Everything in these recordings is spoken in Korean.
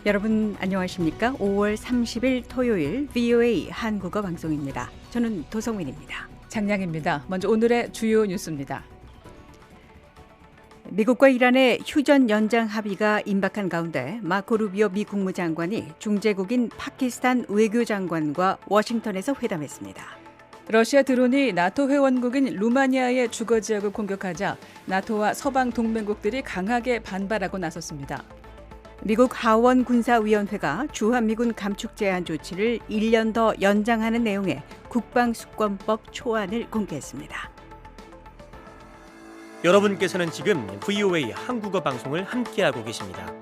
여러분 안녕하십니까? 5월 30일 토요일 VOA 한국어 방송입니다. 저는 도성민입니다. 장량입니다. 먼저 오늘의 주요 뉴스입니다. 미국과 이란의 휴전 연장 합의가 임박한 가운데 마코 루비오 미 국무장관이 중재국인 파키스탄 외교장관과 워싱턴에서 회담했습니다. 러시아 드론이 나토 회원국인 루마니아의 주거지역을 공격하자 나토와 서방 동맹국들이 강하게 반발하고 나섰습니다. 미국 하원 군사위원회가 주한미군 감축 제한 조치를 1년 더 연장하는 내용의 국방수권법 초안을 공개했습니다. 여러분께서는 지금 VOA 한국어 방송을 함께하고 계십니다.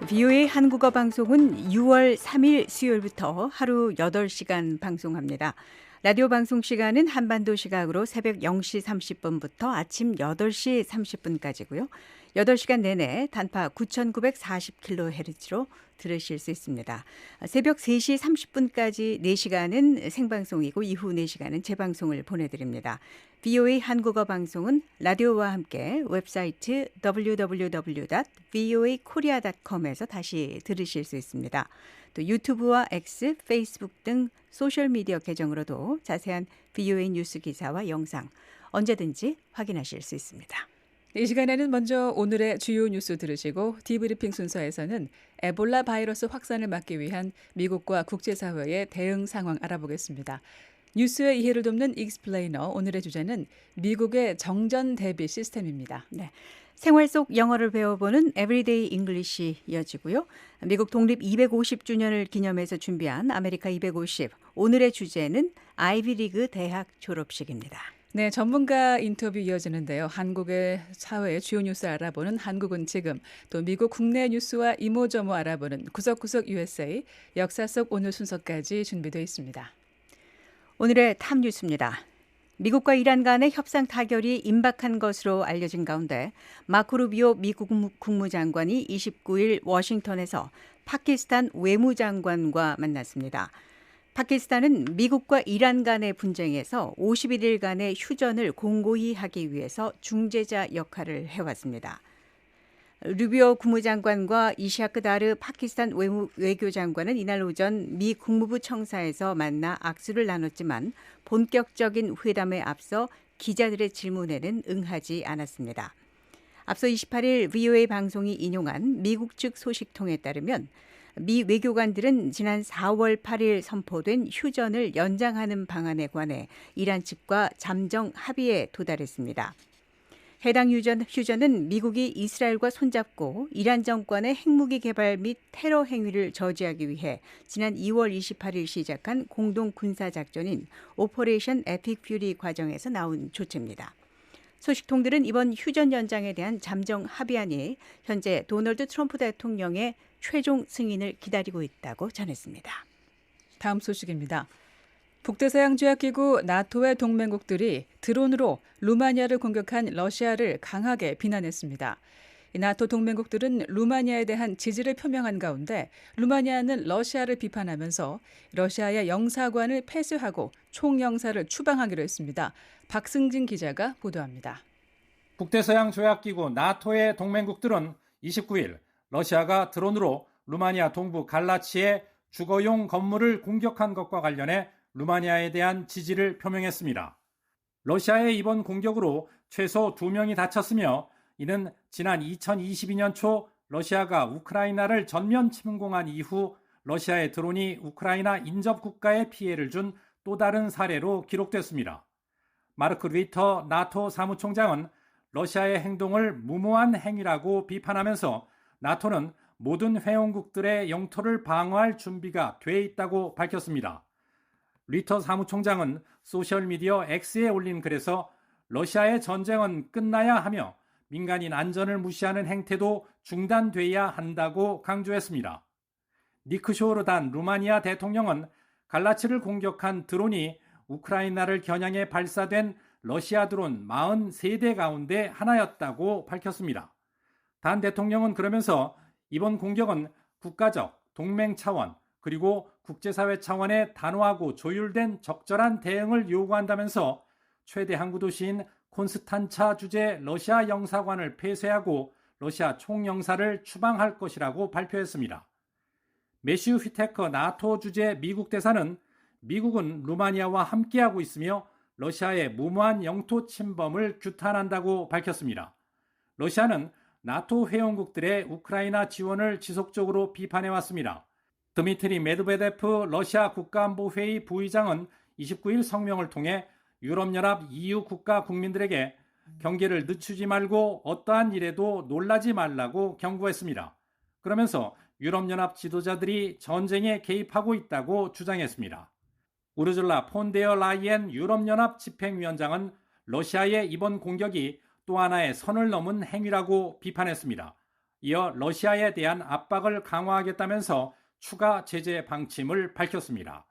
VOA 한국어 방송은 6월 3일 수요일부터 하루 8시간 방송합니다. 라디오 방송 시간은 한반도 시각으로 새벽 0시 30분부터 아침 8시 30분까지고요. 8시간 내내 단파 9,940kHz로 들으실 수 있습니다. 새벽 3시 30분까지 4시간은 생방송이고 이후 4시간은 재방송을 보내드립니다. VOA 한국어 방송은 라디오와 함께 웹사이트 www.voakorea.com에서 다시 들으실 수 있습니다. 또 유튜브와 X, 페이스북 등 소셜미디어 계정으로도 자세한 VOA 뉴스 기사와 영상 언제든지 확인하실 수 있습니다. 이 시간에는 먼저 오늘의 주요 뉴스 들으시고 디브리핑 순서에서는 에볼라 바이러스 확산을 막기 위한 미국과 국제사회의 대응 상황 알아보겠습니다. 뉴스의 이해를 돕는 익스플레이너, 오늘의 주제는 미국의 정전 대비 시스템입니다. 네. 생활 속 영어를 배워보는 에브리데이 잉글리시 이어지고요. 미국 독립 250주년을 기념해서 준비한 아메리카 250. 오늘의 주제는 아이비리그 대학 졸업식입니다. 네, 전문가 인터뷰 이어지는데요. 한국의 사회의 주요 뉴스 알아보는 한국은 지금, 또 미국 국내 뉴스와 이모저모 알아보는 구석구석 USA, 역사 속 오늘 순서까지 준비되어 있습니다. 오늘의 탑 뉴스입니다. 미국과 이란 간의 협상 타결이 임박한 것으로 알려진 가운데 마코 루비오 미국 국무장관이 29일 워싱턴에서 파키스탄 외무장관과 만났습니다. 파키스탄은 미국과 이란 간의 분쟁에서 51일간의 휴전을 공고히 하기 위해서 중재자 역할을 해왔습니다. 루비오 국무장관과 이샤크 다르 파키스탄 외교장관은 이날 오전 미 국무부 청사에서 만나 악수를 나눴지만 본격적인 회담에 앞서 기자들의 질문에는 응하지 않았습니다. 앞서 28일 VOA 방송이 인용한 미국 측 소식통에 따르면 미 외교관들은 지난 4월 8일 선포된 휴전을 연장하는 방안에 관해 이란 측과 잠정 합의에 도달했습니다. 해당 휴전은 미국이 이스라엘과 손잡고 이란 정권의 핵무기 개발 및 테러 행위를 저지하기 위해 지난 2월 28일 시작한 공동 군사작전인 오퍼레이션 에픽 퓨리 과정에서 나온 조치입니다. 소식통들은 이번 휴전 연장에 대한 잠정 합의안이 현재 도널드 트럼프 대통령의 최종 승인을 기다리고 있다고 전했습니다. 다음 소식입니다. 북대서양조약기구 나토의 동맹국들이 드론으로 루마니아를 공격한 러시아를 강하게 비난했습니다. 나토 동맹국들은 루마니아에 대한 지지를 표명한 가운데 루마니아는 러시아를 비판하면서 러시아의 영사관을 폐쇄하고 총영사를 추방하기로 했습니다. 박승진 기자가 보도합니다. 북대서양조약기구 나토의 동맹국들은 29일 러시아가 드론으로 루마니아 동부 갈라치의 주거용 건물을 공격한 것과 관련해 루마니아에 대한 지지를 표명했습니다. 러시아의 이번 공격으로 최소 2명이 다쳤으며 이는 지난 2022년 초 러시아가 우크라이나를 전면 침공한 이후 러시아의 드론이 우크라이나 인접 국가에 피해를 준 또 다른 사례로 기록됐습니다. 마르크 리터 나토 사무총장은 러시아의 행동을 무모한 행위라고 비판하면서 나토는 모든 회원국들의 영토를 방어할 준비가 돼 있다고 밝혔습니다. 리터 사무총장은 소셜미디어 X에 올린 글에서 러시아의 전쟁은 끝나야 하며 민간인 안전을 무시하는 행태도 중단돼야 한다고 강조했습니다. 니크쇼르단 루마니아 대통령은 갈라치를 공격한 드론이 우크라이나를 겨냥해 발사된 러시아 드론 43대 가운데 하나였다고 밝혔습니다. 단 대통령은 그러면서 이번 공격은 국가적, 동맹 차원, 그리고 국제사회 차원의 단호하고 조율된 적절한 대응을 요구한다면서 최대 항구 도시인 콘스탄차 주재 러시아 영사관을 폐쇄하고 러시아 총영사를 추방할 것이라고 발표했습니다. 매시우 휘테커 나토 주재 미국 대사는 미국은 루마니아와 함께하고 있으며 러시아의 무모한 영토 침범을 규탄한다고 밝혔습니다. 러시아는 나토 회원국들의 우크라이나 지원을 지속적으로 비판해왔습니다. 드미트리 메드베데프 러시아 국가안보회의 부의장은 29일 성명을 통해 유럽연합 EU 국가 국민들에게 경계를 늦추지 말고 어떠한 일에도 놀라지 말라고 경고했습니다. 그러면서 유럽연합 지도자들이 전쟁에 개입하고 있다고 주장했습니다. 우르줄라 폰데어 라이엔 유럽연합 집행위원장은 러시아의 이번 공격이 또 하나의 선을 넘은 행위라고 비판했습니다. 이어 러시아에 대한 압박을 강화하겠다면서 추가 제재 방침을 밝혔습니다.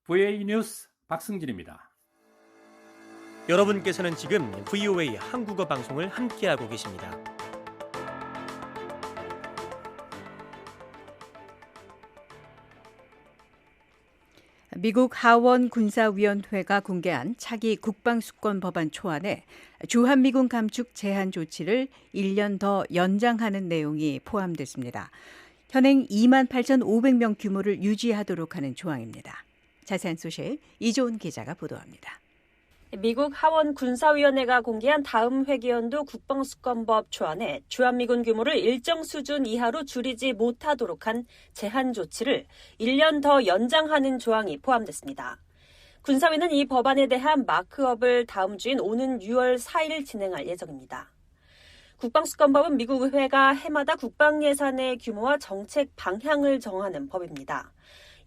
VA 뉴스 박승진입니다. 여러분께서는 지금 VOA 한국어 방송을 함께하고 계십니다. 미국 하원 군사위원회가 공개한 차기 국방수권 법안 초안에 주한미군 감축 제한 조치를 1년 더 연장하는 내용이 포함됐습니다. 현행 28,500명 규모를 유지하도록 하는 조항입니다. 자세한 소식 이조은 기자가 보도합니다. 미국 하원 군사위원회가 공개한 다음 회기연도 국방수권법 초안에 주한미군 규모를 일정 수준 이하로 줄이지 못하도록 한 제한 조치를 1년 더 연장하는 조항이 포함됐습니다. 군사위는 이 법안에 대한 마크업을 다음 주인 오는 6월 4일 진행할 예정입니다. 국방수권법은 미국 의회가 해마다 국방예산의 규모와 정책 방향을 정하는 법입니다.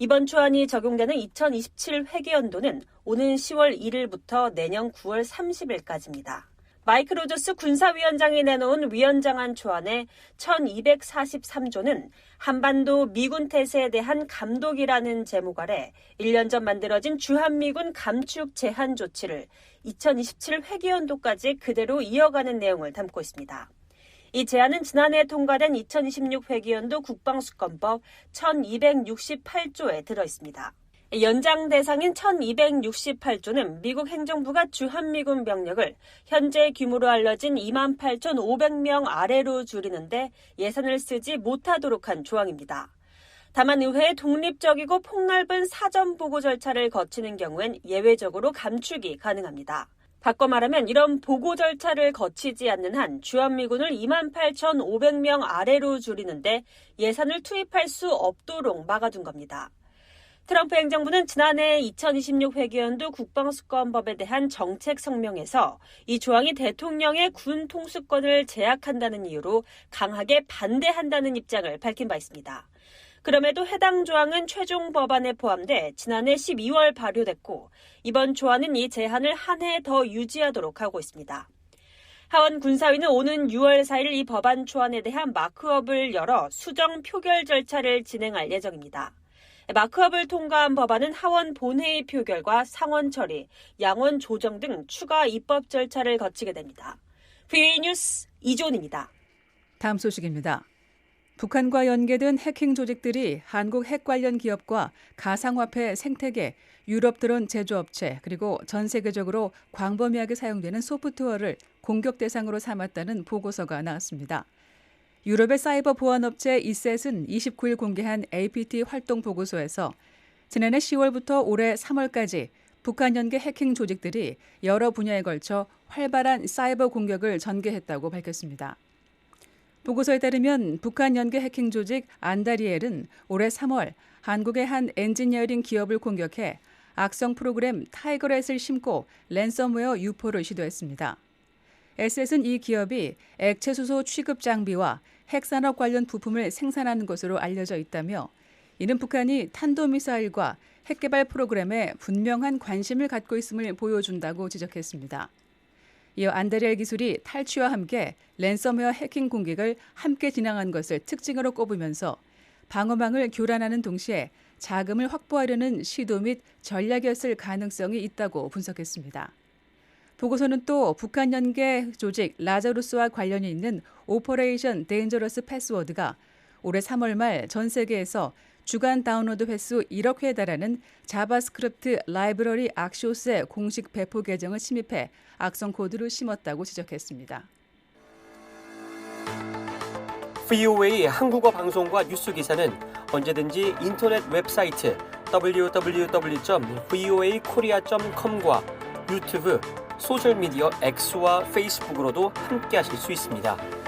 이번 초안이 적용되는 2027 회계연도는 오는 10월 1일부터 내년 9월 30일까지입니다. 마이크 로저스 군사위원장이 내놓은 위원장안 초안에 1243조는 한반도 미군 태세에 대한 감독이라는 제목 아래 1년 전 만들어진 주한미군 감축 제한 조치를 2027 회계연도까지 그대로 이어가는 내용을 담고 있습니다. 이 제안은 지난해 통과된 2026 회기연도 국방수권법 1268조에 들어있습니다. 연장 대상인 1268조는 미국 행정부가 주한미군 병력을 현재 규모로 알려진 28,500명 아래로 줄이는데 예산을 쓰지 못하도록 한 조항입니다. 다만 의회의 독립적이고 폭넓은 사전 보고 절차를 거치는 경우엔 예외적으로 감축이 가능합니다. 바꿔 말하면 이런 보고 절차를 거치지 않는 한 주한미군을 28,500명 아래로 줄이는데 예산을 투입할 수 없도록 막아둔 겁니다. 트럼프 행정부는 지난해 2026 회계연도 국방수권법에 대한 정책 성명에서 이 조항이 대통령의 군 통수권을 제약한다는 이유로 강하게 반대한다는 입장을 밝힌 바 있습니다. 그럼에도 해당 조항은 최종 법안에 포함돼 지난해 12월 발효됐고 이번 조안은 이 제한을 한 해 더 유지하도록 하고 있습니다. 하원 군사위는 오는 6월 4일 이 법안 초안에 대한 마크업을 열어 수정 표결 절차를 진행할 예정입니다. 마크업을 통과한 법안은 하원 본회의 표결과 상원 처리, 양원 조정 등 추가 입법 절차를 거치게 됩니다. VOA 뉴스 이조은입니다. 다음 소식입니다. 북한과 연계된 해킹 조직들이 한국 핵 관련 기업과 가상화폐 생태계, 유럽 드론 제조업체 그리고 전 세계적으로 광범위하게 사용되는 소프트웨어를 공격 대상으로 삼았다는 보고서가 나왔습니다. 유럽의 사이버 보안업체 이셋은 29일 공개한 APT 활동 보고서에서 지난해 10월부터 올해 3월까지 북한 연계 해킹 조직들이 여러 분야에 걸쳐 활발한 사이버 공격을 전개했다고 밝혔습니다. 보고서에 따르면 북한 연계 해킹 조직 안다리엘은 올해 3월 한국의 한 엔지니어링 기업을 공격해 악성 프로그램 타이거렛을 심고 랜섬웨어 유포를 시도했습니다. 에셋은 이 기업이 액체수소 취급 장비와 핵산업 관련 부품을 생산하는 것으로 알려져 있다며 이는 북한이 탄도미사일과 핵개발 프로그램에 분명한 관심을 갖고 있음을 보여준다고 지적했습니다. 이어 안다리엘 기술이 탈취와 함께 랜섬웨어 해킹 공격을 함께 진행한 것을 특징으로 꼽으면서 방어망을 교란하는 동시에 자금을 확보하려는 시도 및 전략이었을 가능성이 있다고 분석했습니다. 보고서는 또 북한 연계 조직 라자루스와 관련이 있는 오퍼레이션 데인저러스 패스워드가 올해 3월 말 전 세계에서 주간 다운로드 횟수 1억 회에 달하는 자바스크립트 라이브러리 악시오스의 공식 배포 계정을 침입해 악성 코드를 심었다고 지적했습니다. VOA 한국어 방송과 뉴스 기사는 언제든지 인터넷 웹사이트 www.voakorea.com과 유튜브, 소셜미디어 X와 페이스북으로도 함께하실 수 있습니다.